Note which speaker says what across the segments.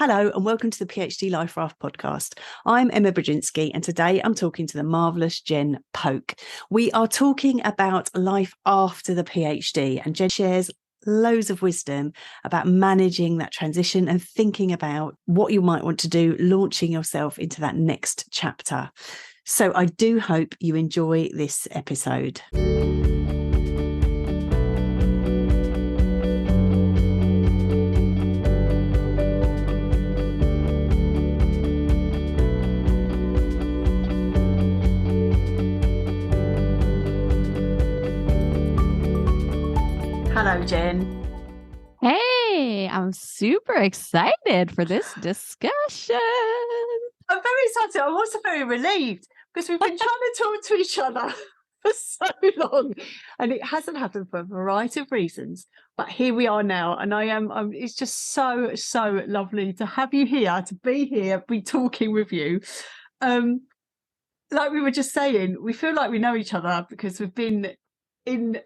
Speaker 1: Hello and welcome to the PhD Life Raft podcast. I'm Emma Brzezinski and today I'm talking to the marvellous Jen Polk. We are talking about life after the PhD, and Jen shares loads of wisdom about managing that transition and thinking about what you might want to do, launching yourself into that next chapter. So I do hope you enjoy this episode. Hello, Jen.
Speaker 2: Hey, I'm super excited for this discussion.
Speaker 1: I'm very excited. I'm also very relieved because we've been trying to talk to each other for so long and it hasn't happened for a variety of reasons. But here we are now, and it's just so lovely to have you here, to be here, be talking with you. Like we were just saying, we feel like we know each other because we've been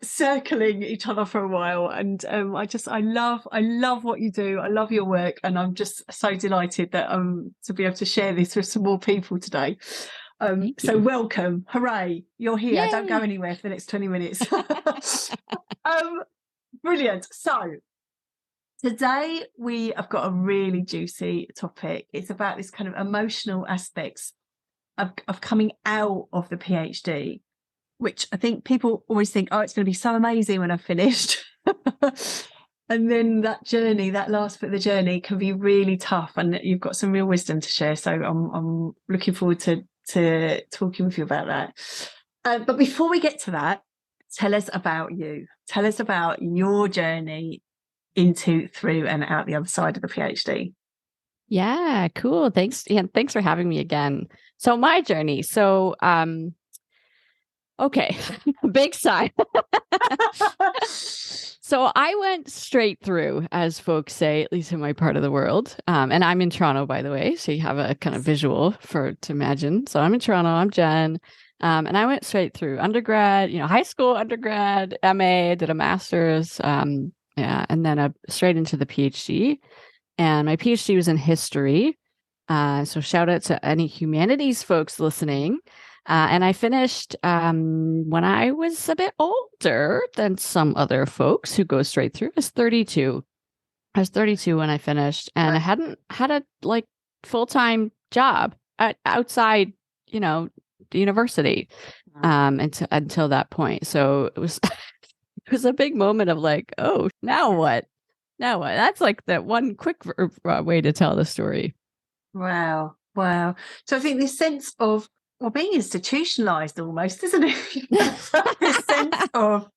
Speaker 1: circling each other for a while, and I love what you do. I love your work, and I'm just so delighted that to be able to share this with some more people today. So welcome, hooray, you're here.
Speaker 2: Yay.
Speaker 1: Don't go anywhere for the next 20 minutes. Brilliant. So today we have got a really juicy topic. It's about this kind of emotional aspects of coming out of the PhD, which I think people always think, oh, it's going to be so amazing when I've finished. And then that journey, that last bit of the journey can be really tough, and you've got some real wisdom to share. So I'm looking forward to talking with you about that. But before we get to that, tell us about you. Tell us about your journey into, through and out the other side of the PhD.
Speaker 2: Yeah, cool. Thanks. And thanks for having me again. So my journey. So, okay, big sigh. So I went straight through, as folks say, at least in my part of the world. And I'm in Toronto, by the way, so you have a kind of visual to imagine. So I'm in Toronto, I'm Jen. And I went straight through undergrad, high school, undergrad, MA, did a master's, and then straight into the PhD. And my PhD was in history. So shout out to any humanities folks listening. And I finished when I was a bit older than some other folks who go straight through. I was 32. I was 32 when I finished, and I hadn't had a full-time job outside, the university until that point. So it was it was a big moment of oh, now what? Now what? That's that one quick way to tell the story.
Speaker 1: Wow. So I think this sense of being institutionalized almost, isn't it? This sense of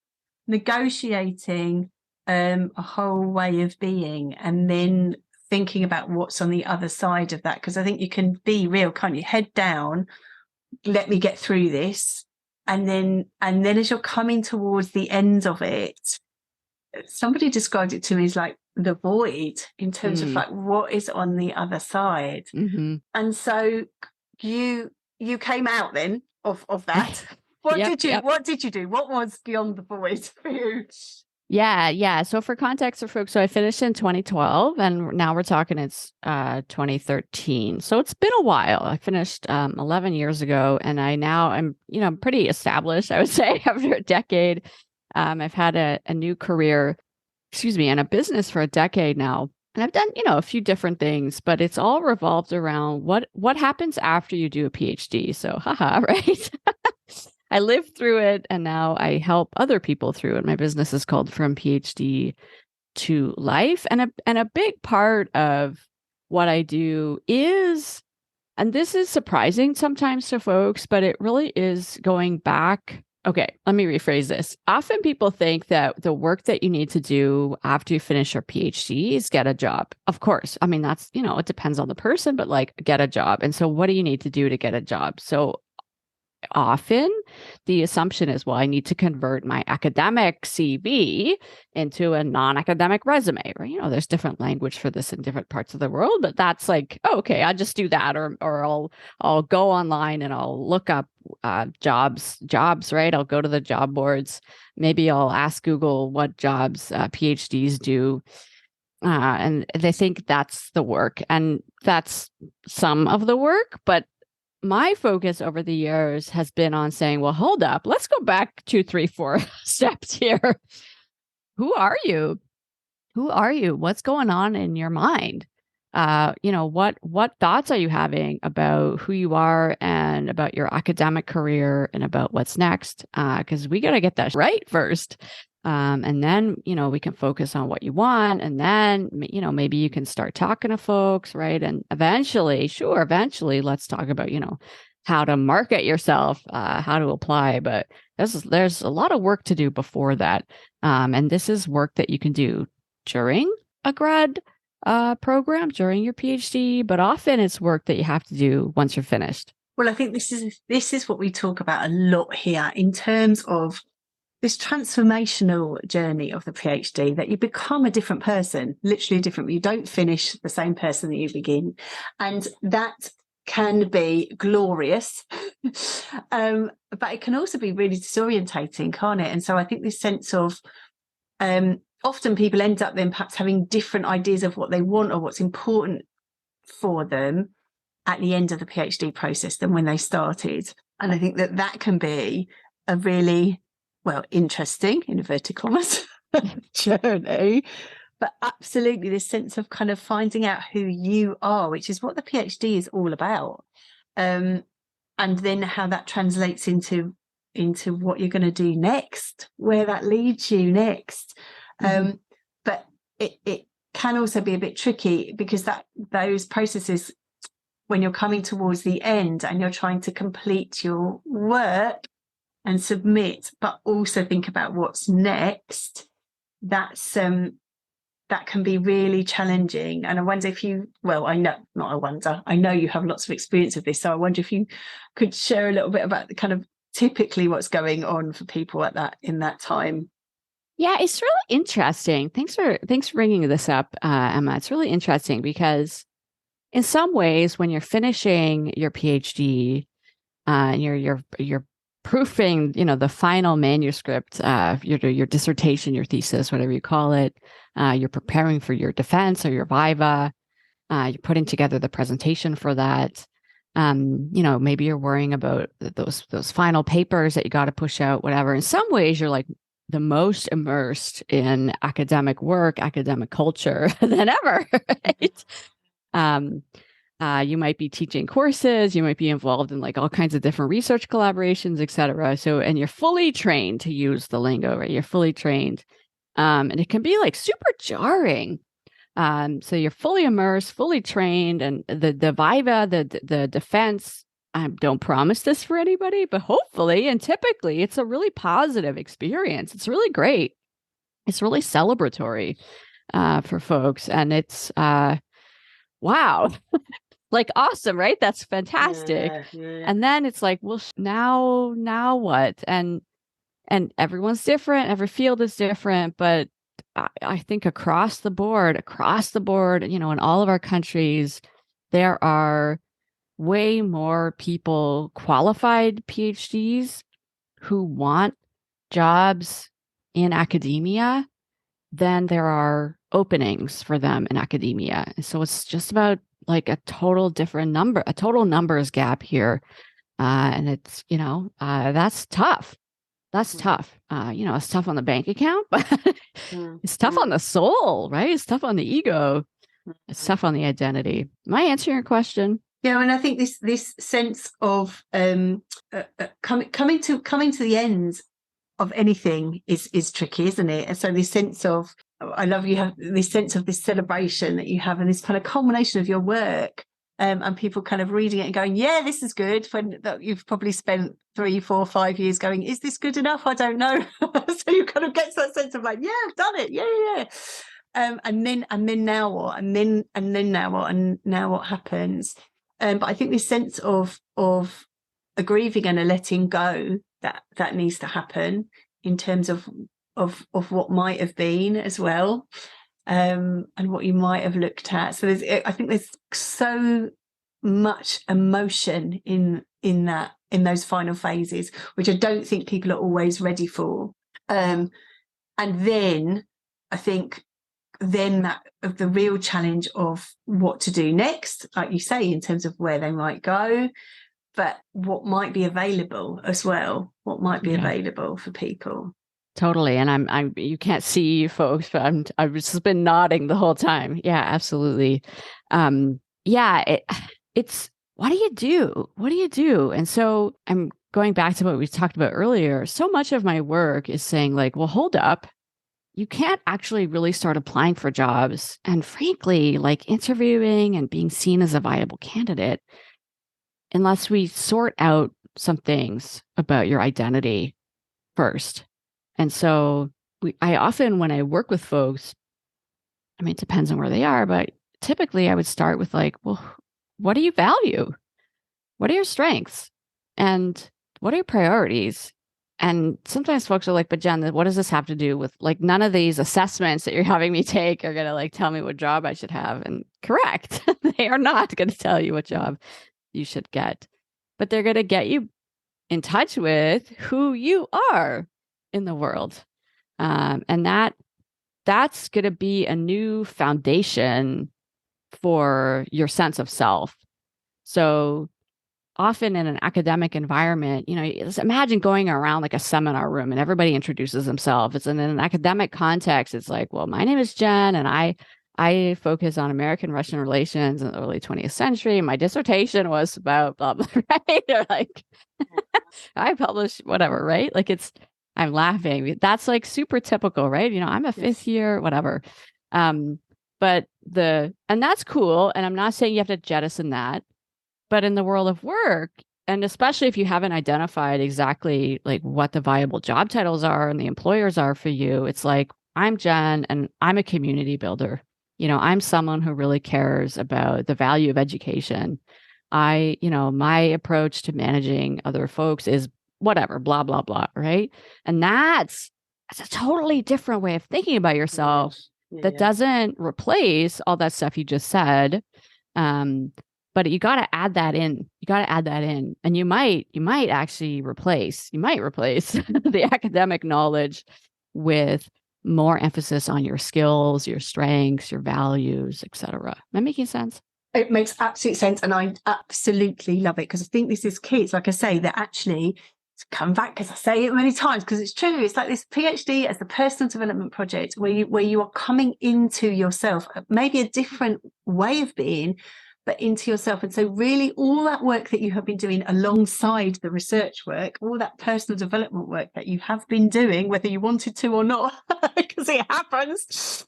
Speaker 1: negotiating a whole way of being, and then thinking about what's on the other side of that. Because I think you can be real, can't you? Head down, let me get through this. And then as you're coming towards the end of it, somebody described it to me as the void, in terms of what is on the other side.
Speaker 2: Mm-hmm.
Speaker 1: And so you came out then of that. What did you do? What was beyond the void for you?
Speaker 2: Yeah. So for context for folks, so I finished in 2012, and now we're talking it's 2013. So it's been a while. I finished 11 years ago, and I'm pretty established, I would say, after a decade. I've had a new career, and a business for a decade now. And I've done, a few different things, but it's all revolved around what happens after you do a PhD. So, haha, right? I lived through it, and now I help other people through it. My business is called From PhD to Life. And a big part of what I do is, and this is surprising sometimes to folks, but it really is going back. Okay, let me rephrase this. Often people think that the work that you need to do after you finish your PhD is get a job. Of course. I mean, that's, it depends on the person, but get a job. And so what do you need to do to get a job? So often the assumption is, well, I need to convert my academic CV into a non-academic resume, right? There's different language for this in different parts of the world, but that's okay, I'll just do that, or I'll go online and I'll look up jobs, right? I'll go to the job boards. Maybe I'll ask Google what jobs PhDs do. And they think that's the work, and that's some of the work. But my focus over the years has been on saying, well, hold up, let's go back 2, 3, 4 steps here. Who are you? Who are you? What's going on in your mind? What thoughts are you having about who you are and about your academic career and about what's next? Because we got to get that right first. And then, we can focus on what you want. And then, maybe you can start talking to folks, right? And eventually, let's talk about, how to market yourself, how to apply. But there's a lot of work to do before that. And this is work that you can do during a grad program, during your PhD, but often it's work that you have to do once you're finished.
Speaker 1: Well, I think this is what we talk about a lot here in terms of this transformational journey of the PhD, that you become a different person, literally different. You don't finish the same person that you begin. And that can be glorious, but it can also be really disorientating, can't it? And so I think this sense of often people end up then perhaps having different ideas of what they want or what's important for them at the end of the PhD process than when they started. And I think that can be a really, interesting, in inverted commas, journey. But absolutely this sense of kind of finding out who you are, which is what the PhD is all about. And then how that translates into what you're going to do next, where that leads you next. But it can also be a bit tricky because those processes, when you're coming towards the end and you're trying to complete your work and submit, but also think about what's next, that can be really challenging. And I wonder if I know you have lots of experience of this. So I wonder if you could share a little bit about the kind of typically what's going on for people in that time.
Speaker 2: Yeah, it's really interesting. Thanks for bringing this up, Emma. It's really interesting because in some ways, when you're finishing your PhD, and you're proofing, the final manuscript, your dissertation, your thesis, whatever you call it, you're preparing for your defense or your viva, you're putting together the presentation for that. Maybe you're worrying about those final papers that you got to push out, whatever. In some ways, you're like the most immersed in academic work, academic culture than ever, right? You might be teaching courses, you might be involved in like all kinds of different research collaborations, et cetera. So, and you're fully trained to use the lingo, right? You're fully trained. And it can be like super jarring. So you're fully immersed, fully trained, and the viva, the defense, I don't promise this for anybody, but hopefully and typically it's a really positive experience. It's really great. It's really celebratory for folks. And it's wow. Like awesome, right? That's fantastic.
Speaker 1: Yeah.
Speaker 2: And then it's like, well, now what? And everyone's different. Every field is different, but I think across the board, in all of our countries, there are way more people, qualified PhDs, who want jobs in academia than there are openings for them in academia. So it's just about like a total numbers gap here. And it's, that's tough. That's tough. It's tough on the bank account, but it's tough on the soul, right? It's tough on the ego. It's tough on the identity. Am I answering your question?
Speaker 1: Yeah, and I think this sense of coming to the end of anything is tricky, isn't it? And so this sense of, I love you have this sense of this celebration that you have and this kind of culmination of your work, and people kind of reading it and going, yeah, this is good, when you've probably spent 3, 4, 5 years going, is this good enough? I don't know. So you kind of get that sense of like, yeah, I've done it. Yeah. And then now what? And then now what? And now what happens? But I think this sense of a grieving and a letting go that needs to happen in terms of what might have been as well, and what you might have looked at. So I think there's so much emotion in those final phases, which I don't think people are always ready for. And then I think then that of the real challenge of what to do next, like you say, in terms of where they might go, but what might be available as well, what might be available for people.
Speaker 2: Totally. And I'm you can't see you folks, but I've just been nodding the whole time. Yeah, absolutely. It's what do you do? What do you do? And so I'm going back to what we talked about earlier. So much of my work is saying like, well, hold up. You can't actually really start applying for jobs and frankly, like interviewing and being seen as a viable candidate unless we sort out some things about your identity first. And so I often, when I work with folks, I mean, it depends on where they are, but typically I would start with like, well, what do you value? What are your strengths? And what are your priorities? And sometimes folks are like, but Jen, what does this have to do with like none of these assessments that you're having me take are going to like tell me what job I should have? And correct, they are not going to tell you what job you should get, but they're going to get you in touch with who you are in the world. And that's going to be a new foundation for your sense of self. So often in an academic environment, just imagine going around like a seminar room and everybody introduces themselves. It's in an academic context. It's like, well, my name is Jen and I focus on American-Russian relations in the early 20th century. My dissertation was about blah, blah, right? Or like, I published whatever, right? Like I'm laughing. That's like super typical, right? I'm a fifth year, whatever. And that's cool. And I'm not saying you have to jettison that, but in the world of work, and especially if you haven't identified exactly like what the viable job titles are and the employers are for you, it's like, I'm Jen and I'm a community builder. I'm someone who really cares about the value of education. My approach to managing other folks is whatever, blah, blah, blah, right? And that's a totally different way of thinking about yourself that doesn't replace all that stuff you just said. But you got to add that in. And you might replace the academic knowledge with more emphasis on your skills, your strengths, your values, etc. Am I making sense?
Speaker 1: It makes absolute sense. And I absolutely love it because I think this is key. It's like I say, that actually to come back, because I say it many times, because it's true. It's like this PhD as the personal development project where you are coming into yourself, maybe a different way of being, but into yourself. And so really all that work that you have been doing alongside the research work, all that personal development work that you have been doing, whether you wanted to or not, because it happens,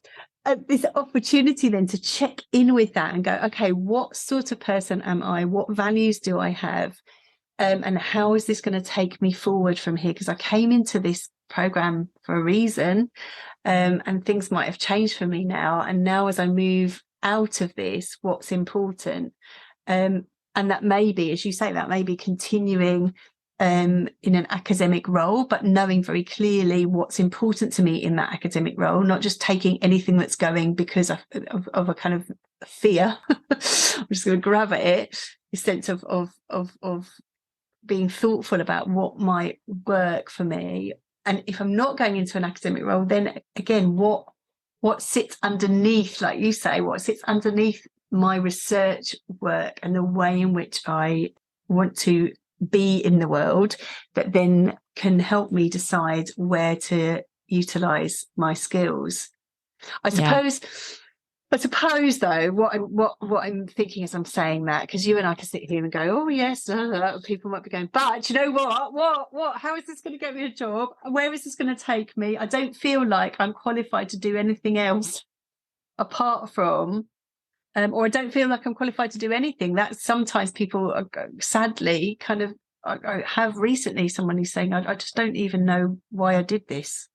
Speaker 1: this opportunity then to check in with that and go, okay, what sort of person am I? What values do I have? And how is this going to take me forward from here? Because I came into this program for a reason, and things might have changed for me now. And now as I move out of this, what's important? And that may be, as you say, that may be continuing in an academic role, but knowing very clearly what's important to me in that academic role, not just taking anything that's going because of a kind of fear. I'm just going to grab at it, a sense of being thoughtful about what might work for me. And if I'm not going into an academic role, then again, what sits underneath, like you say, what sits underneath my research work and the way in which I want to be in the world that then can help me decide where to utilize my skills. I suppose though, what I'm thinking as I'm saying that, because you and I can sit here and go, oh yes, people might be going, but you know what, how is this going to get me a job? Where is this going to take me? I don't feel like I'm qualified to do anything else apart from, or I don't feel like I'm qualified to do anything. That sometimes people are, sadly kind of, I have recently someone who's saying, I just don't even know why I did this.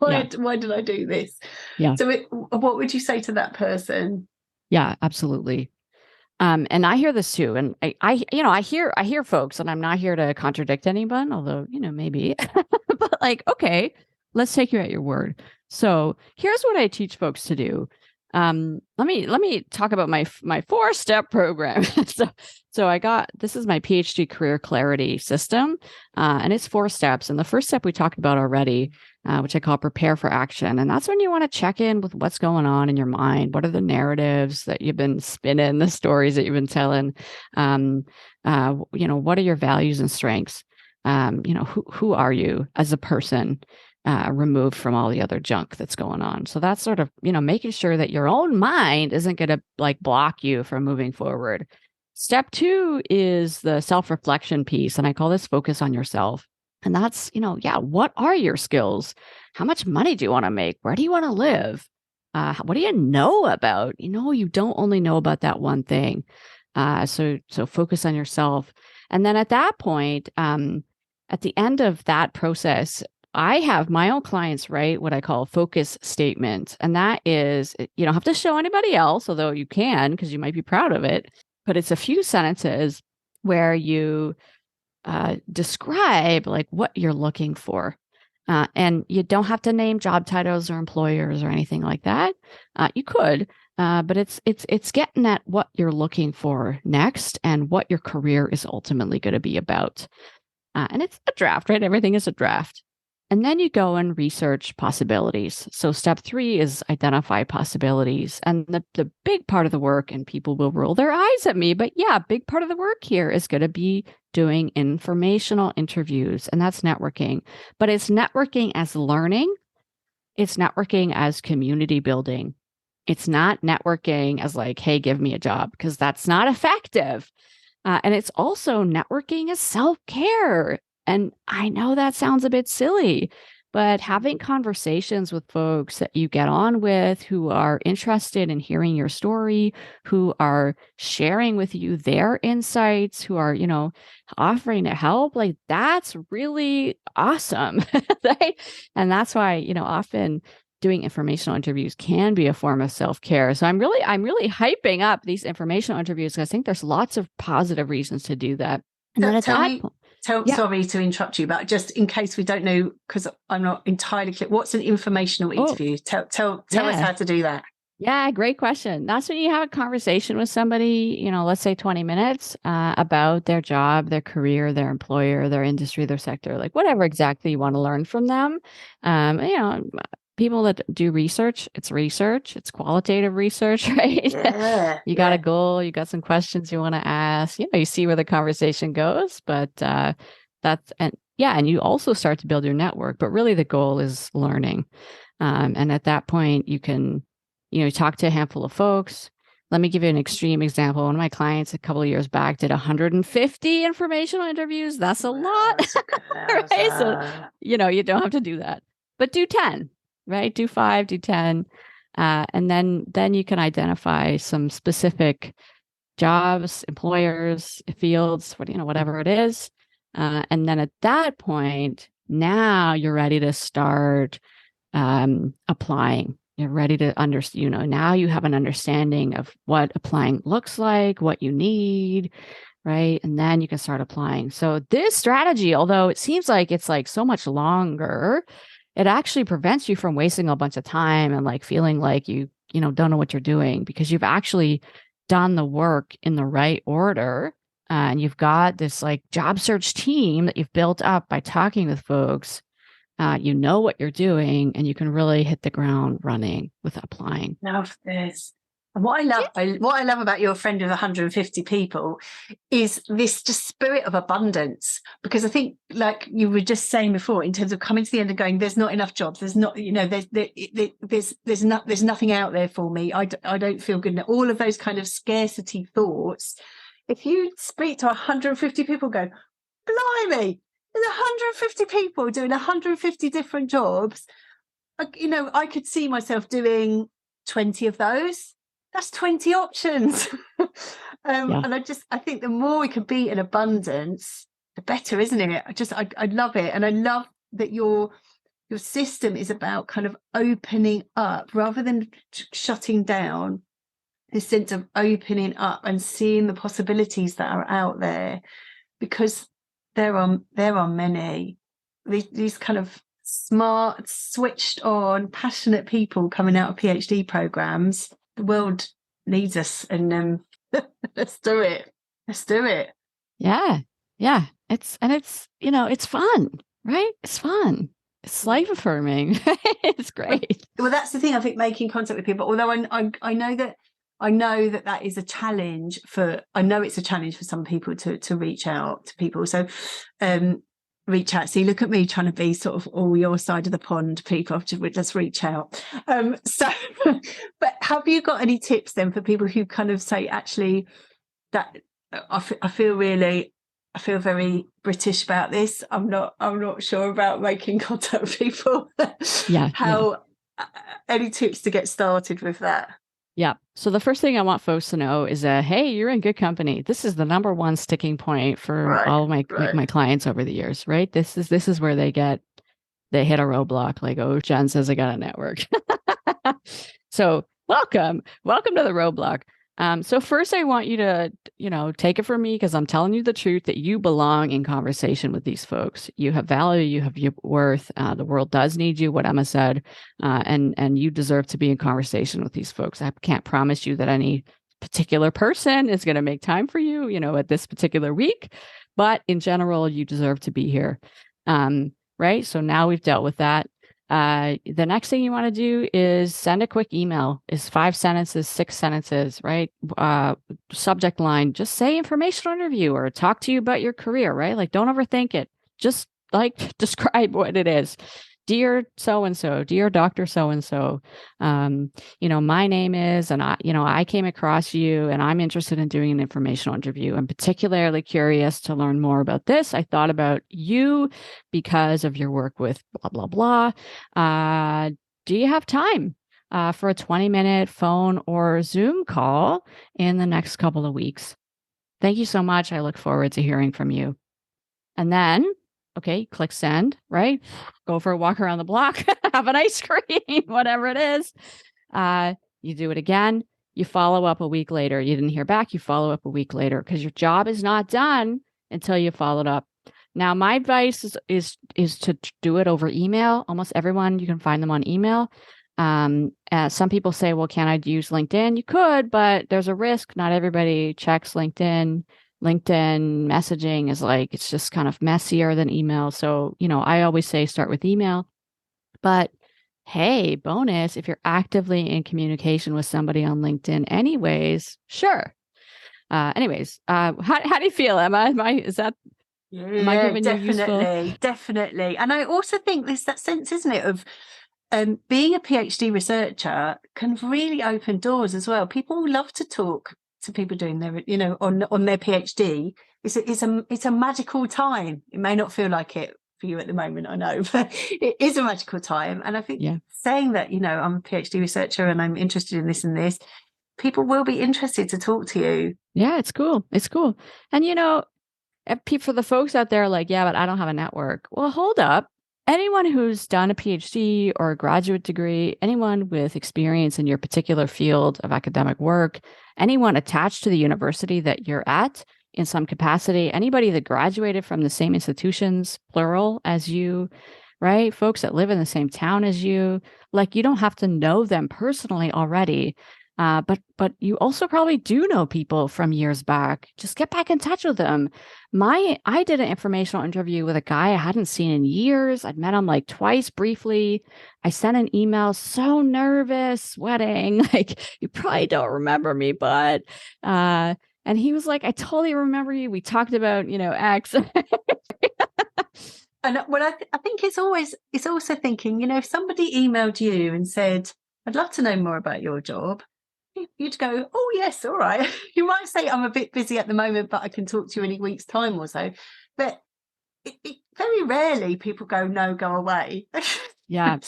Speaker 1: Why did I do this? Yeah. So what would you say to that person?
Speaker 2: Yeah, absolutely. And I hear this too. And I hear folks, and I'm not here to contradict anyone, although, maybe, but like, okay, let's take you at your word. So here's what I teach folks to do. Let me talk about my 4-step program. So this is my PhD career clarity system, and it's 4 steps. And the first step we talked about already, which I call prepare for action. And that's when you want to check in with what's going on in your mind. What are the narratives that you've been spinning, the stories that you've been telling? What are your values and strengths? Who are you as a person? Removed from all the other junk that's going on. So that's sort of, making sure that your own mind isn't going to like block you from moving forward. Step 2 is the self-reflection piece. And I call this focus on yourself. And that's, what are your skills? How much money do you want to make? Where do you want to live? What do you know about? You don't only know about that one thing. So focus on yourself. And then at that point, at the end of that process, I have my own clients write what I call a focus statement. And that is, you don't have to show anybody else, although you can, because you might be proud of it. But it's a few sentences where you describe like what you're looking for. And you don't have to name job titles or employers or anything like that. You could, but it's getting at what you're looking for next and what your career is ultimately going to be about. And it's a draft, right? Everything is a draft. And then you go and research possibilities. So step 3 is identify possibilities. And the big part of the work, and people will roll their eyes at me, but yeah, big part of the work here is going to be doing informational interviews. And that's networking. But it's networking as learning. It's networking as community building. It's not networking as like, hey, give me a job, because that's not effective. And it's also networking as self-care. And I know that sounds a bit silly, but having conversations with folks that you get on with, who are interested in hearing your story, who are sharing with you their insights, who are, offering to help, like that's really awesome. Right? And that's why, often doing informational interviews can be a form of self-care. So I'm really hyping up these informational interviews because I think there's lots of positive reasons to do that. And then at that point,
Speaker 1: sorry to interrupt you, but just in case we don't know, because I'm not entirely clear, what's an informational interview? Tell us how to do that.
Speaker 2: Yeah, great question. That's when you have a conversation with somebody, let's say 20 minutes about their job, their career, their employer, their industry, their sector, like whatever exactly you want to learn from them. People that do research, it's qualitative research, right?
Speaker 1: Yeah,
Speaker 2: you got a goal, you got some questions you want to ask, you see where the conversation goes, but and you also start to build your network, but really the goal is learning. And at that point you can, talk to a handful of folks. Let me give you an extreme example. One of my clients a couple of years back did 150 informational interviews. That's a lot. Right? So, you don't have to do that, but do 10. Right? Do 5, do 10. And then you can identify some specific jobs, employers, fields, whatever it is. And then at that point, now you're ready to start applying. You're ready to understand, now you have an understanding of what applying looks like, what you need, right? And then you can start applying. So this strategy, although it seems like it's like so much longer, it actually prevents you from wasting a bunch of time and like feeling like you don't know what you're doing, because you've actually done the work in the right order. And you've got this like job search team that you've built up by talking with folks. You know what you're doing, and you can really hit the ground running with applying.
Speaker 1: Love this. And what I love about your friend of 150 people is this just spirit of abundance, because I think, like you were just saying before, in terms of coming to the end and going, there's not enough jobs, there's not, there's nothing out there for me, I don't feel good enough, all of those kind of scarcity thoughts. If you speak to 150 people, go, blimey, there's 150 people doing 150 different jobs. I could see myself doing 20 of those. That's 20 options. And I think the more we can be in abundance, the better, isn't it? I love it. And I love that your system is about kind of opening up rather than shutting down. This sense of opening up and seeing the possibilities that are out there, because there are many. These kind of smart, switched on, passionate people coming out of PhD programs. the world needs us, and let's do it. Let's do it.
Speaker 2: Yeah. Yeah. It's it's fun, right? It's fun. It's life affirming. It's great.
Speaker 1: Well, that's the thing. I think making contact with people, although I know that is a challenge I know it's a challenge for some people to reach out to people. So reach out. See, look at me trying to be sort of all your side of the pond, people. Just reach out. So but have you got any tips then for people who kind of say, actually, that I feel very British about this. I'm not sure about making contact with people.
Speaker 2: Yeah.
Speaker 1: Any tips to get started with that?
Speaker 2: Yeah. So the first thing I want folks to know is that, hey, you're in good company. This is the number one sticking point for all of my clients over the years, right? This is where they hit a roadblock, like, oh, Jen says I got a network. So welcome to the roadblock. So first I want you to, take it from me, because I'm telling you the truth, that you belong in conversation with these folks. You have value, you have your worth. The world does need you, what Emma said, and you deserve to be in conversation with these folks. I can't promise you that any particular person is going to make time for you, at this particular week, but in general, you deserve to be here. Right? So now we've dealt with that. The next thing you want to do is send a quick email. Is 5 sentences, 6 sentences, right? Subject line, just say informational interview or talk to you about your career, right? Like, don't overthink it. Just like describe what it is. Dear so-and-so, dear Dr. So-and-so, my name is, and I came across you and I'm interested in doing an informational interview. I'm particularly curious to learn more about this. I thought about you because of your work with blah, blah, blah. Do you have time for a 20-minute phone or Zoom call in the next couple of weeks? Thank you so much. I look forward to hearing from you. And then, okay, click send, right? Go for a walk around the block, have an ice cream, whatever it is. You do it again. You follow up a week later. You didn't hear back. You follow up a week later, because your job is not done until you followed up. Now, my advice is to do it over email. Almost everyone, you can find them on email. Some people say, well, can I use LinkedIn? You could, but there's a risk. Not everybody checks LinkedIn. LinkedIn messaging is it's just kind of messier than email. So, I always say start with email. But hey, bonus, if you're actively in communication with somebody on LinkedIn anyways, sure. How do you feel, Emma? Am I giving you useful?
Speaker 1: Definitely. And I also think there's that sense, isn't it, of being a PhD researcher can really open doors as well. People love to talk to people doing their, on their PhD. It's a magical time. It may not feel like it for you at the moment, I know, but it is a magical time. And I think saying that, I'm a PhD researcher and I'm interested in this and this, people will be interested to talk to you.
Speaker 2: Yeah, it's cool. It's cool. And, for the folks out there like, yeah, but I don't have a network. Well, hold up. Anyone who's done a PhD or a graduate degree, anyone with experience in your particular field of academic work, anyone attached to the university that you're at in some capacity, anybody that graduated from the same institutions, plural, as you, right? Folks that live in the same town as you, you don't have to know them personally already. But you also probably do know people from years back. Just get back in touch with them. I did an informational interview with a guy I hadn't seen in years. I'd met him twice briefly. I sent an email, so nervous, sweating. You probably don't remember me, but and he was like, I totally remember you. We talked about, X.
Speaker 1: And I think it's also thinking, if somebody emailed you and said, I'd love to know more about your job, you'd go, oh, yes, all right. You might say, I'm a bit busy at the moment, but I can talk to you in a week's time or so. But very rarely people go, no, go away.
Speaker 2: Yeah.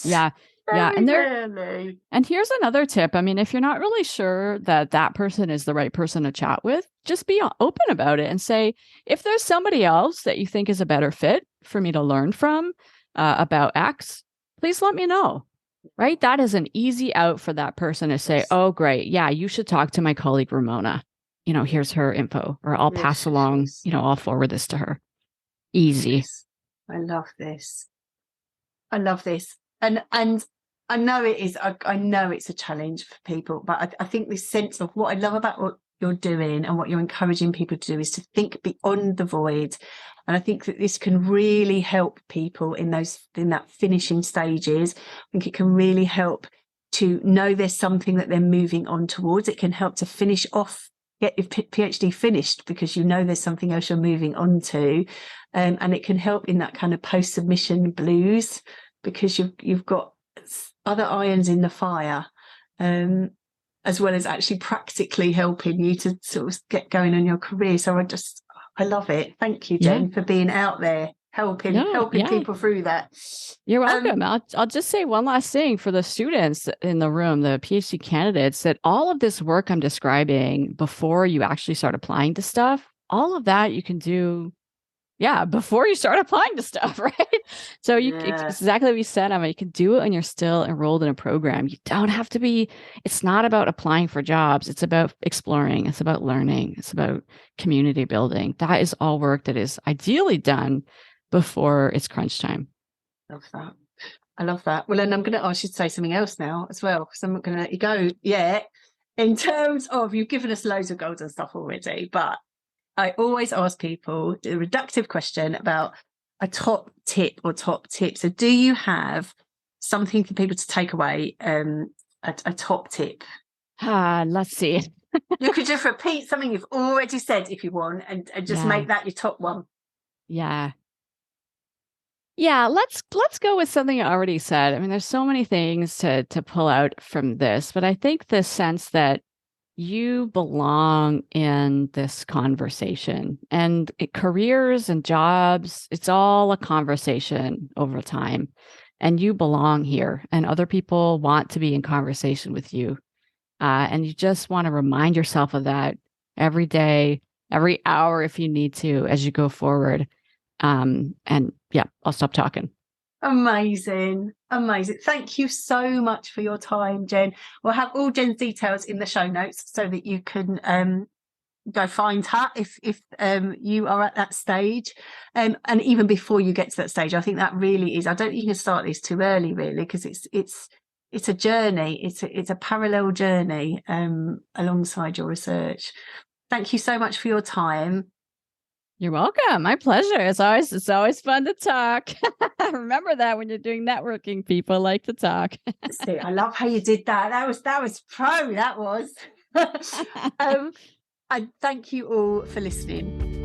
Speaker 1: And rarely.
Speaker 2: And here's another tip. I mean, if you're not really sure that person is the right person to chat with, just be open about it and say, if there's somebody else that you think is a better fit for me to learn from about X, please let me know. Right? That is an easy out for that person to say, oh, great. Yeah, you should talk to my colleague, Ramona. Here's her info, or I'll pass along, I'll forward this to her. Easy.
Speaker 1: I love this. And I know it is. I know it's a challenge for people, but I think this sense of what I love about what you're doing and what you're encouraging people to do is to think beyond the void. And I think that this can really help people in that finishing stages. I think it can really help to know there's something that they're moving on towards. It can help to finish off, get your PhD finished because you know there's something else you're moving on to. And it can help in that kind of post-submission blues because you've got other irons in the fire, as well as actually practically helping you to sort of get going on your career. So I love it. Thank you, Jen, for being out there helping people through that.
Speaker 2: You're welcome. I'll just say one last thing for the students in the room, the PhD candidates, that all of this work I'm describing before you actually start applying to stuff, all of that you can do before you start applying to stuff, right? So it's exactly what you said, Emma. You can do it when you're still enrolled in a program. You don't have to be, it's not about applying for jobs. It's about exploring. It's about learning. It's about community building. That is all work that is ideally done before it's crunch time.
Speaker 1: Love that. I love that. Well, and I'm going to ask you to say something else now as well, because I'm not going to let you go yet. In terms of, you've given us loads of golden stuff already, but I always ask people a reductive question about a top tip or top tip. So do you have something for people to take away, a top tip?
Speaker 2: Let's see.
Speaker 1: You could just repeat something you've already said if you want and just make that your top one.
Speaker 2: Yeah, let's go with something I already said. I mean, there's so many things to pull out from this, but I think the sense that you belong in this conversation, and careers and jobs, it's all a conversation over time, and you belong here, and other people want to be in conversation with you. And you just want to remind yourself of that every day, every hour, if you need to, as you go forward. And I'll stop talking.
Speaker 1: Amazing. Thank you so much for your time, Jen. We'll have all Jen's details in the show notes so that you can go find her if you are at that stage. And even before you get to that stage, I think that really is, I don't think you can start this too early, really, because it's a journey. It's a parallel journey alongside your research. Thank you so much for your time.
Speaker 2: You're welcome. My pleasure. It's always fun to talk. Remember that when you're doing networking, people like to talk.
Speaker 1: See, I love how you did that. That was pro. That was. I thank you all for listening.